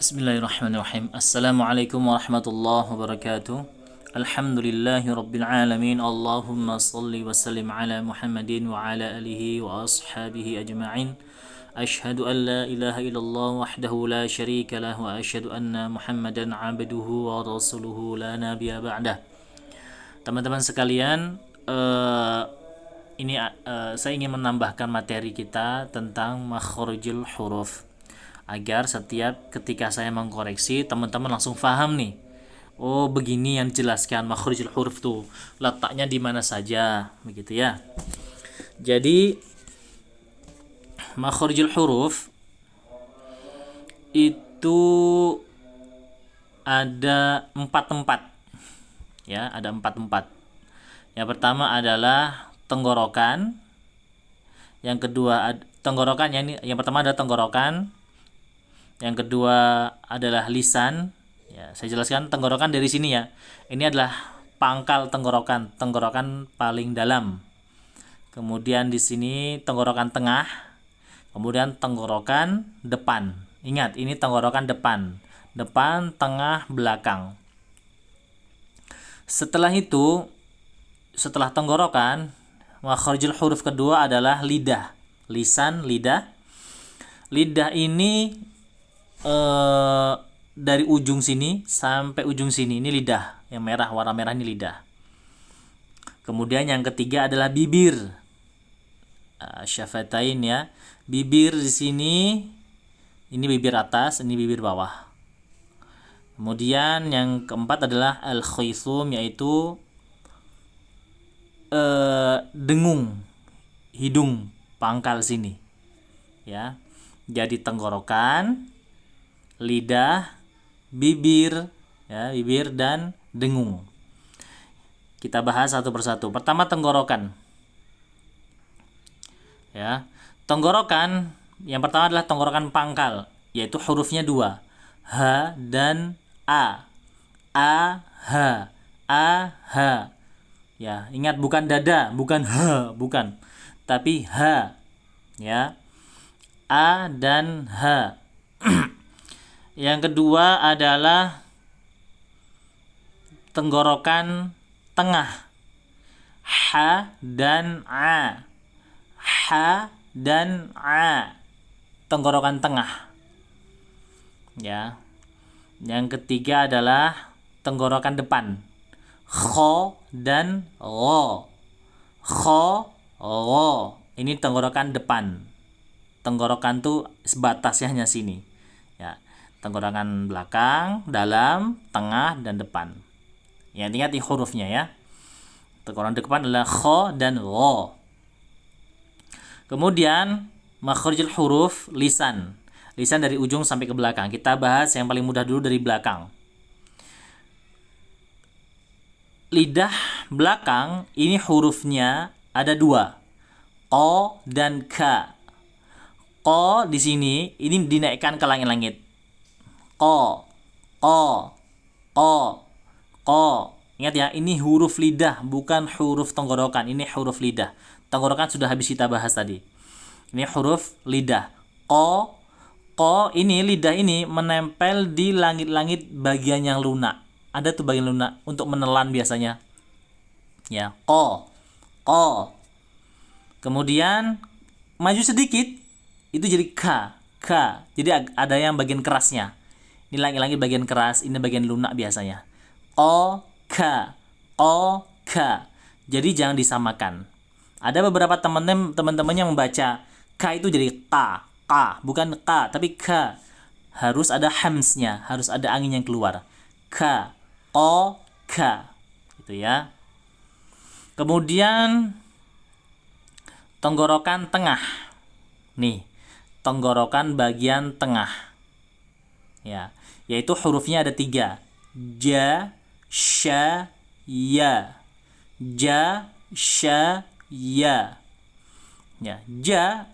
Bismillahirrahmanirrahim. Assalamualaikum warahmatullahi wabarakatuh. Alhamdulillahi rabbil alamin. Allahumma salli wa sallim ala Muhammadin wa ala alihi wa ashabihi ajma'in. Ashhadu an la ilaha illallah wahdahu la syarika lah wa ashhadu anna Muhammadan abduhu wa rasuluhu la nabiyya ba'dah. Teman-teman sekalian, saya ingin menambahkan materi kita tentang makharijul huruf, agar setiap ketika saya mengkoreksi teman-teman langsung paham nih. Oh, begini yang dijelaskan makharijul huruf tuh, letaknya di mana saja, begitu ya. Jadi makharijul huruf itu ada 4 tempat. Ya, ada 4 tempat. Yang pertama adalah tenggorokan. Yang kedua tenggorokan, yang pertama ada tenggorokan. Yang kedua adalah lisan. Ya, saya jelaskan tenggorokan dari sini ya. Ini adalah pangkal tenggorokan, tenggorokan paling dalam. Kemudian di sini tenggorokan tengah. Kemudian tenggorokan depan. Ingat, ini tenggorokan depan. Depan, tengah, belakang. Setelah itu, setelah tenggorokan, makharijul huruf kedua adalah lidah. Lisan, lidah. Lidah ini dari ujung sini sampai ujung sini, ini lidah. Yang merah, warna merah ini lidah. Kemudian yang ketiga adalah bibir. Syafatain ya. Bibir di sini, ini bibir atas, ini bibir bawah. Kemudian yang keempat adalah al-khaysum, yaitu dengung, hidung, pangkal sini. Ya. Jadi tenggorokan, lidah, bibir, ya, bibir dan dengung. Kita bahas satu persatu. Pertama tenggorokan. Ya. Tenggorokan yang pertama adalah tenggorokan pangkal, yaitu hurufnya 2. H dan A. A, H. A, H. Ya, ingat bukan dada, bukan H, bukan. Tapi H. Ya. A dan H. Yang kedua adalah tenggorokan tengah. H dan A. H dan A. Tenggorokan tengah. Ya. Yang ketiga adalah tenggorokan depan. Kho dan Ro. Kho, Ro. Ini tenggorokan depan. Tenggorokan tuh sebatasnya hanya sini. Ya. Tenggorokan belakang, dalam, tengah, dan depan. Ya, ingat hurufnya ya. Tenggorokan depan adalah Kho dan Ro. Kemudian makharijul huruf lisan. Lisan dari ujung sampai ke belakang. Kita bahas yang paling mudah dulu dari belakang. Lidah belakang ini hurufnya ada 2. Q dan K. Q di sini ini dinaikkan ke langit-langit. Q, Q, Q, Q. Ingat ya, ini huruf lidah, bukan huruf tenggorokan. Ini huruf lidah. Tenggorokan sudah habis kita bahas tadi. Ini huruf lidah. Q, Q ini, lidah ini menempel di langit-langit bagian yang lunak. Ada tuh bagian lunak untuk menelan biasanya. Ya, Q, Q. Kemudian maju sedikit, itu jadi K, K. Jadi ada yang bagian kerasnya. Ini langit-langit bagian keras, ini bagian lunak biasanya. O, K, O, K. Jadi jangan disamakan. Ada beberapa teman-teman yang membaca K itu jadi K, K, bukan K, tapi K. Harus ada hamsnya, harus ada angin yang keluar. K, O, K. Gitu ya. Kemudian tenggorokan tengah. Nih, tenggorokan bagian tengah. Ya, yaitu hurufnya ada 3. Ja, sya, ya. Ja, sya, ya. Ya, ja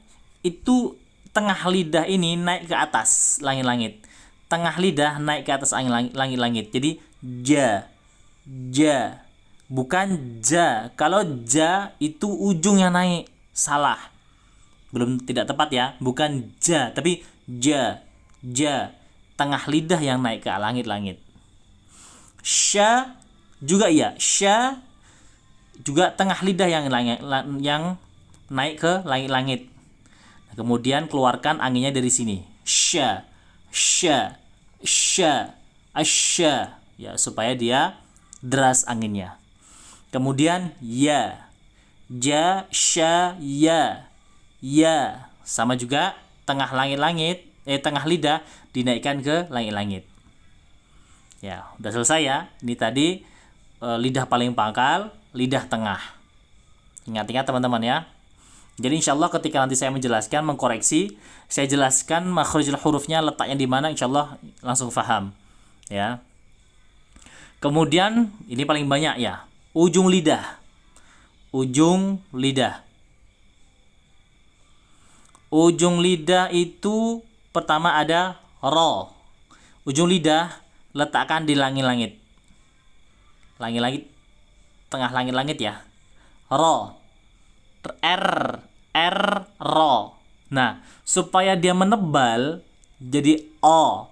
itu tengah lidah ini naik ke atas langit-langit. Tengah lidah naik ke atas langit-langit. Jadi ja, ja. Bukan ja. Kalau ja itu ujung yang naik. Salah. Belum, tidak tepat ya. Bukan ja, tapi ja, ja. tengah lidah yang naik ke langit-langit. Sya juga iya, sya juga tengah lidah yang naik ke langit-langit. Nah, kemudian keluarkan anginnya dari sini. Sya, sya, sya, asya, ya, supaya dia deras anginnya. Kemudian ya, ja, sya, ya, sama juga tengah langit-langit, tengah lidah dinaikkan ke langit-langit. Ya, udah selesai ya. Ini tadi lidah paling pangkal, lidah tengah. Ingat-ingat teman-teman ya. Jadi insya Allah ketika nanti saya menjelaskan, mengkoreksi, saya jelaskan makhrijul hurufnya letaknya di mana, insya Allah langsung paham. Ya. Kemudian ini paling banyak ya, ujung lidah. Ujung lidah. Ujung lidah itu pertama ada ro. Ujung lidah letakkan di langit-langit. Langit-langit, tengah langit-langit ya. Ro. R, ro. Nah, supaya dia menebal jadi o,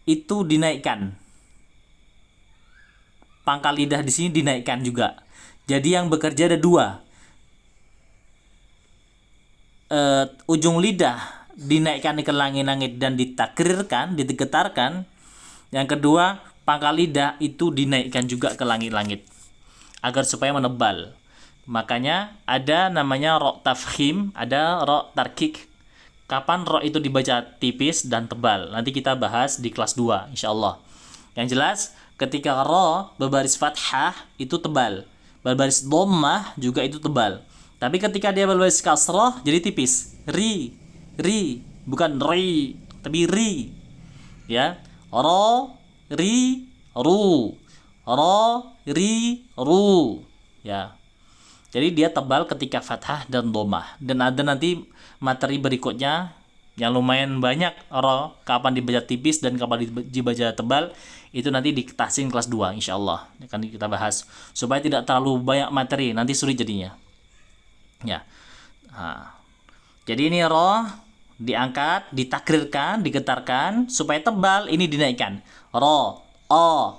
itu dinaikkan. Pangkal lidah di sini dinaikkan juga. Jadi yang bekerja ada dua. Ujung lidah dinaikkan ke langit-langit dan ditakrirkan, digetarkan. Yang kedua, pangkal lidah itu dinaikkan juga ke langit-langit agar supaya menebal. Makanya ada namanya ro tafkhim, ada ro tarkik. Kapan ro itu dibaca tipis dan tebal? Nanti kita bahas di kelas 2 insyaallah. Yang jelas ketika ro berbaris fathah itu tebal, berbaris dhammah juga itu tebal. Tapi ketika dia berbaris kasrah jadi tipis. Ri, bukan ri, tapi ri. Ya. Ro, ri, ru. Ro, ri, ru. Ya. Jadi dia tebal ketika fathah dan dhammah. Dan ada nanti materi berikutnya yang lumayan banyak ro, kapan dibaca tipis dan kapan dibaca tebal, itu nanti di tahsin kelas 2 insyaallah. Akan kita bahas supaya tidak terlalu banyak materi, nanti sulit jadinya. Ya. Nah. Jadi ini ro diangkat, ditakrirkan, digetarkan supaya tebal, ini dinaikkan. Ro, ro,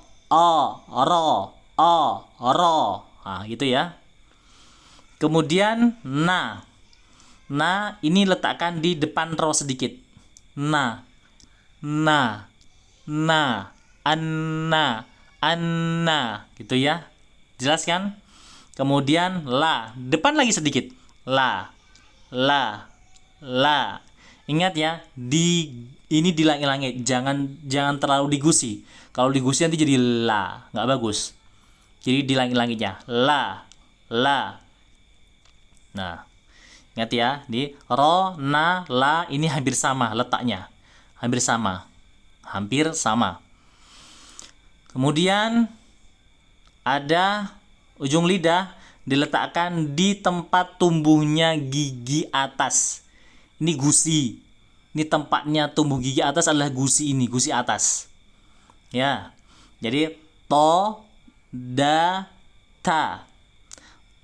ro. Nah, gitu ya. Kemudian na. Na ini letakkan di depan ro sedikit. Na. Anna. Gitu ya. Jelas kan? Kemudian la. Depan lagi sedikit. La. Ingat ya, ini di langit-langit. Jangan terlalu digusi. Kalau digusi nanti jadi la, nggak bagus. Jadi di langit-langitnya. La. Nah, ingat ya, di ro, na, la ini hampir sama letaknya. Hampir sama. Kemudian ada ujung lidah diletakkan di tempat tumbuhnya gigi atas. Ini gusi. Ini tempatnya tumbuh gigi atas adalah gusi ini, gusi atas. Ya. Jadi to, da, ta.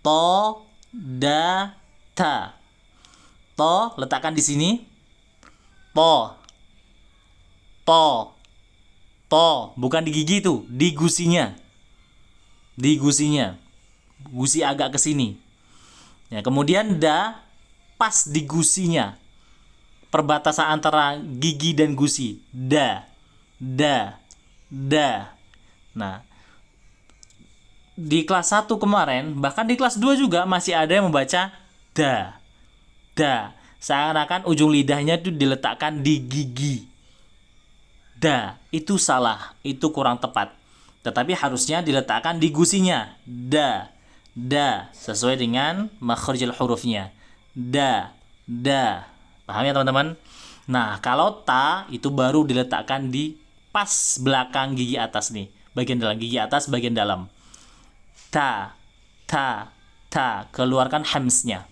To, da, ta. To letakkan di sini. To, bukan di gigi itu, di gusinya. Gusi agak ke sini. Ya, kemudian da pas di gusinya. Perbatasan antara gigi dan gusi. Da. Nah, di kelas 1 kemarin, bahkan di kelas 2 juga masih ada yang membaca da. Seakan-akan ujung lidahnya itu diletakkan di gigi. Da, itu salah, itu kurang tepat. Tetapi harusnya diletakkan di gusinya. Da, sesuai dengan makhrijul hurufnya. Da. Paham ya teman-teman? Nah, kalau ta itu baru diletakkan di pas belakang gigi atas nih. Bagian dalam gigi atas, bagian dalam. Ta. Keluarkan hamsnya.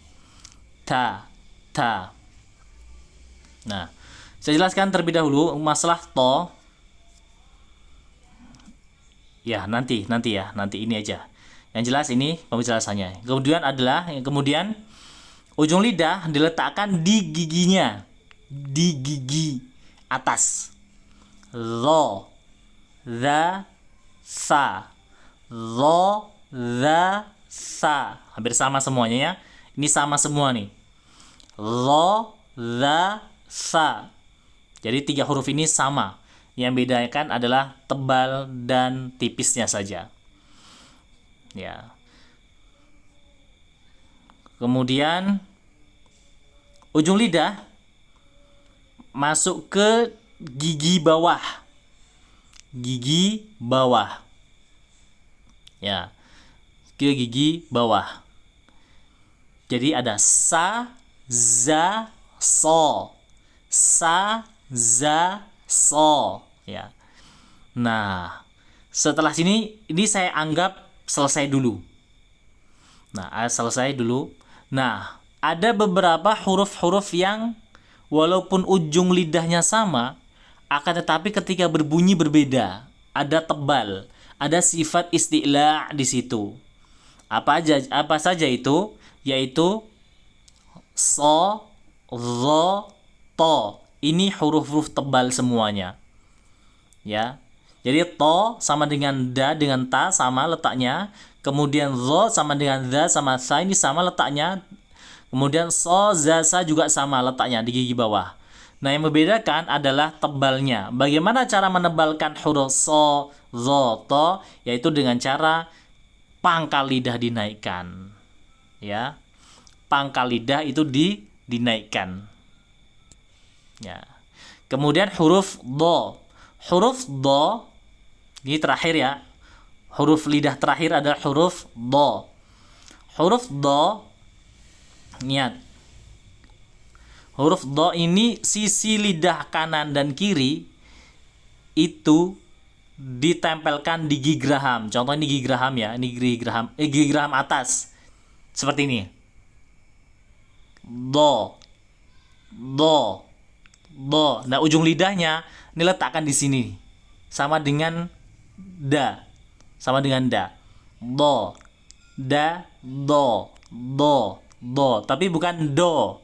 Ta. Nah, saya jelaskan terlebih dahulu masalah to. Ya, nanti ini aja. Yang jelas ini pembahasannya. Kemudian ujung lidah diletakkan di giginya, di gigi atas. Dho, dha, sa. Dho, dha, sa. Hampir sama semuanya ya. Ini sama semua nih. Dho, dha, sa. Jadi 3 huruf ini sama. Yang bedakan adalah tebal dan tipisnya saja. Ya. Kemudian ujung lidah masuk ke gigi bawah. Gigi bawah. Ya. Ke gigi bawah. Jadi ada sa, za, so. Sa, za, so. Ya. Nah, setelah sini ini saya anggap selesai dulu. Nah, selesai dulu. Nah, ada beberapa huruf-huruf yang walaupun ujung lidahnya sama, akan tetapi ketika berbunyi berbeda. Ada tebal, ada sifat isti'la di situ. Apa saja itu? Yaitu so, dho, to. Ini huruf-huruf tebal semuanya. Ya. Jadi to sama dengan da dengan ta sama letaknya. Kemudian dho sama dengan dha sama sa ini sama letaknya. Kemudian so, za, sa juga sama letaknya di gigi bawah. Nah, yang membedakan adalah tebalnya. Bagaimana cara menebalkan huruf so, dho, to? Yaitu dengan cara pangkal lidah dinaikkan. Ya. Pangkal lidah itu dinaikkan. Ya. Kemudian huruf do. Huruf do ini terakhir ya. Huruf lidah terakhir adalah huruf do. Huruf do, ingat. Huruf do ini sisi lidah kanan dan kiri itu ditempelkan di gigi geraham. Contohnya di gigi geraham ya. Ini gigi geraham atas. Seperti ini. Do. Do. Do. Nah, ujung lidahnya ini letakkan di sini. Sama dengan da. Sama dengan da. Do. Da. Do. Do. Do. Tapi bukan do.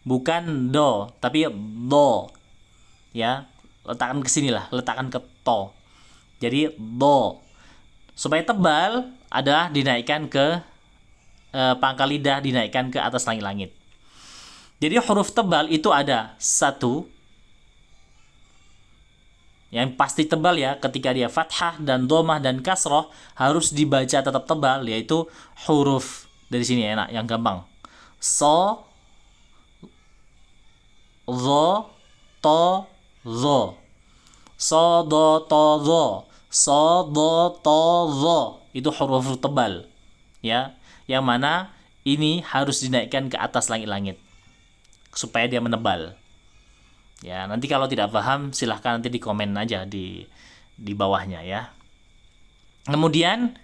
Bukan do. Tapi do. Ya. Letakkan ke sini lah. Letakkan ke to. Jadi do. Supaya tebal adalah dinaikkan ke pangkal lidah. Dinaikkan ke atas langit-langit. Jadi huruf tebal itu ada 1. Yang pasti tebal ya, ketika dia fathah dan domah dan kasroh harus dibaca tetap tebal, yaitu huruf dari sini enak, yang gampang. So, dho, to, dho. So, do, to, dho. So, do, to, dho. Itu huruf tebal. Ya, yang mana ini harus dinaikkan ke atas langit-langit supaya dia menebal. Ya, nanti kalau tidak paham silahkan nanti di komen aja di bawahnya ya. Kemudian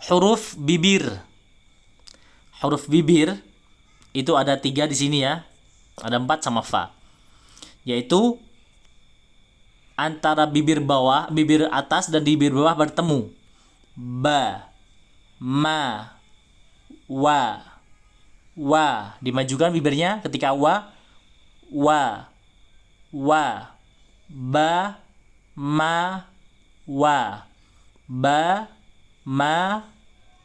huruf bibir. Huruf bibir itu ada 3 di sini ya. Ada 4 sama fa. Yaitu antara bibir bawah, bibir atas dan bibir bawah bertemu. Ba, ma, wa. Wa, dimajukan bibirnya ketika wa. Wa, ba, ma, wa. Ba, ma,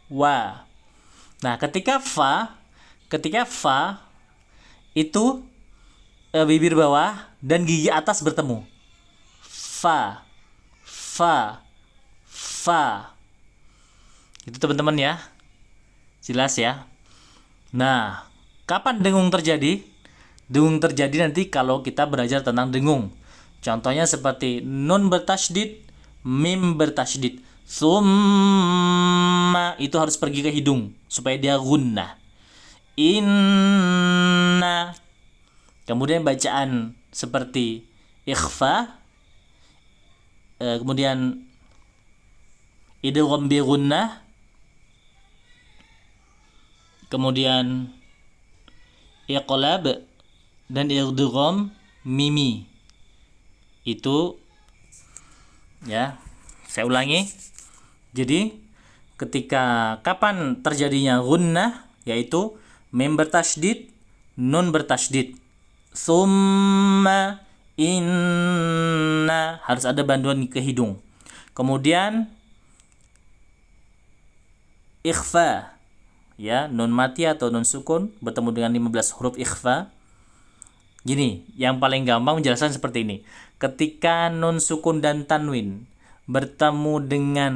wa. Nah, ketika fa itu bibir bawah dan gigi atas bertemu. Fa, fa, fa. Itu teman-teman ya. Jelas ya. Nah, kapan dengung terjadi? Dengung terjadi nanti kalau kita belajar tentang dengung. Contohnya seperti nun bertasydid, mim bertasydid. Summa itu harus pergi ke hidung supaya dia gunnah. Inna. Kemudian bacaan seperti ikhfa. Kemudian idgham bi gunnah. Kemudian iqlab dan idgham mimi. Itu ya, saya ulangi. Jadi ketika kapan terjadinya gunnah, yaitu mim bertasydid, nun bertasydid. Summa Inna harus ada bantuan ke hidung. Kemudian ikhfa, ya, nun mati atau nun sukun bertemu dengan 15 huruf ikhfa. Gini, yang paling gampang menjelaskan seperti ini. Ketika nun sukun dan tanwin bertemu dengan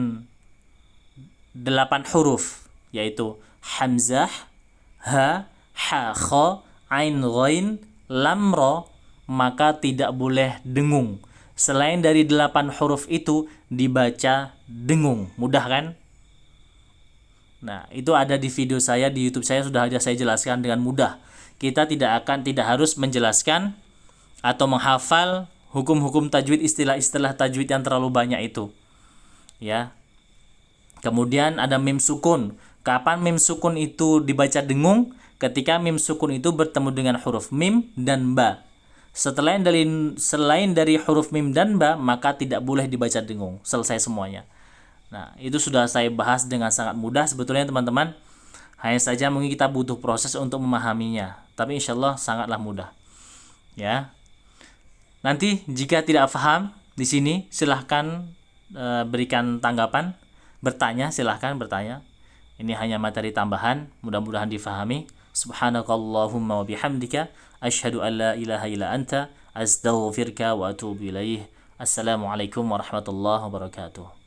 8 huruf, yaitu hamzah, ha, ha, kha, ain, ghain, lam, ra, maka tidak boleh dengung. Selain dari 8 huruf itu dibaca dengung. Mudah kan? Nah, itu ada di video saya di YouTube saya, sudah ada saya jelaskan dengan mudah. Kita tidak harus menjelaskan atau menghafal hukum-hukum tajwid, istilah-istilah tajwid yang terlalu banyak itu. Ya. Kemudian ada mim sukun. Kapan mim sukun itu dibaca dengung? Ketika mim sukun itu bertemu dengan huruf mim dan ba. Selain dari huruf mim dan ba, maka tidak boleh dibaca dengung. Selesai semuanya. Nah, itu sudah saya bahas dengan sangat mudah sebetulnya teman-teman. Hanya saja mungkin kita butuh proses untuk memahaminya. Tapi insya Allah sangatlah mudah. Ya. Nanti jika tidak paham di sini silahkan berikan tanggapan, bertanya, silahkan bertanya. Ini hanya materi tambahan, mudah-mudahan difahami. Subhanakallahumma wa bihamdika asyhadu an la ilaha illa anta astaghfiruka wa atubu ilaih. Assalamualaikum warahmatullahi wabarakatuh.